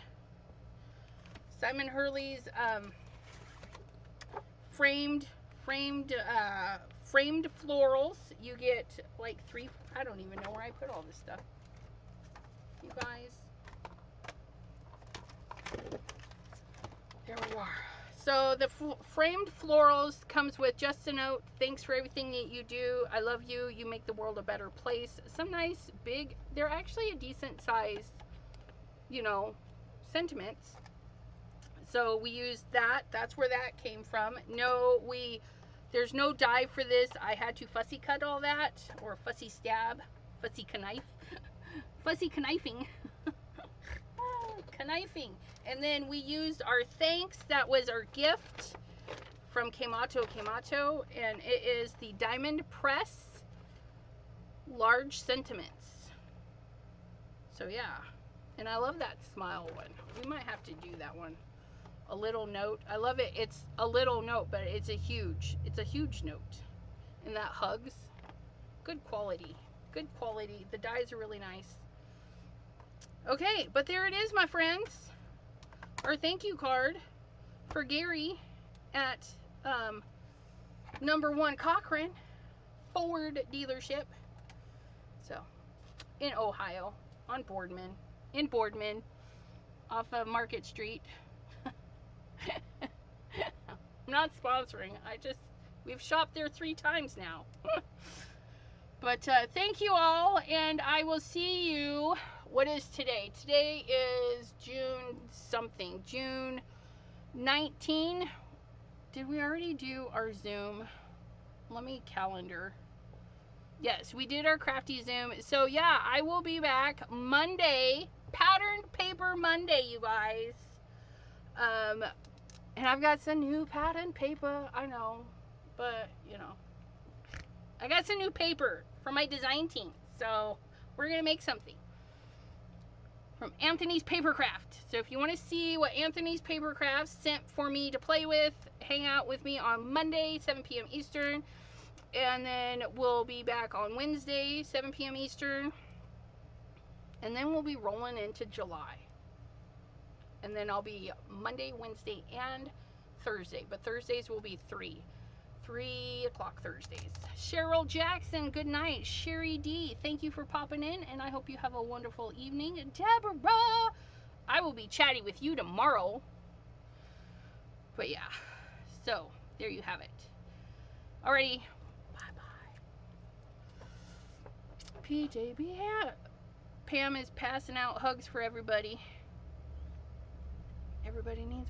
framed florals. You get like 3, I don't even know where I put all this stuff, you guys. There we are. So the framed florals comes with just a note: thanks for everything that you do, I love you, you make the world a better place. Some nice big, they're actually a decent size, you know, sentiments. So we used that. That's where that came from. No, there's no die for this. I had to fussy cut all that, or fussy stab, fussy knife, fussy knifing. Knifing. And then we used our thanks. That was our gift from Kemato, and it is the Diamond Press Large Sentiments. So yeah, and I love that smile one. We might have to do that one. A little note. I love it. It's a little note, but it's a huge note. And that hugs. Good quality. Good quality. The dies are really nice. Okay, but there it is, my friends. Our thank you card for Gary at number 1 Cochran Ford dealership. So, in Ohio, on Boardman, in Boardman, off of Market Street. I'm not sponsoring. We've shopped there 3 times now. But thank you all, and I will see you what is today? Today is June something. June 19. Did we already do our Zoom? Let me calendar. Yes, we did our crafty Zoom. So yeah, I will be back Monday. Patterned Paper Monday, you guys. And I've got some new patterned paper. I know. But, you know. I got some new paper for my design team. So we're going to make something. From Anthony's Papercraft. So if you want to see what Anthony's Papercraft sent for me to play with, hang out with me on Monday, 7 p.m. Eastern. And then we'll be back on Wednesday, 7 p.m. Eastern. And then we'll be rolling into July. And then I'll be Monday, Wednesday, and Thursday. But Thursdays will be 3 o'clock Thursdays. Cheryl Jackson, good night. Sherry D, thank you for popping in, and I hope you have a wonderful evening. Deborah, I will be chatting with you tomorrow. But yeah, so there you have it. Alrighty, bye-bye. PJB, Pam is passing out hugs for everybody. Everybody needs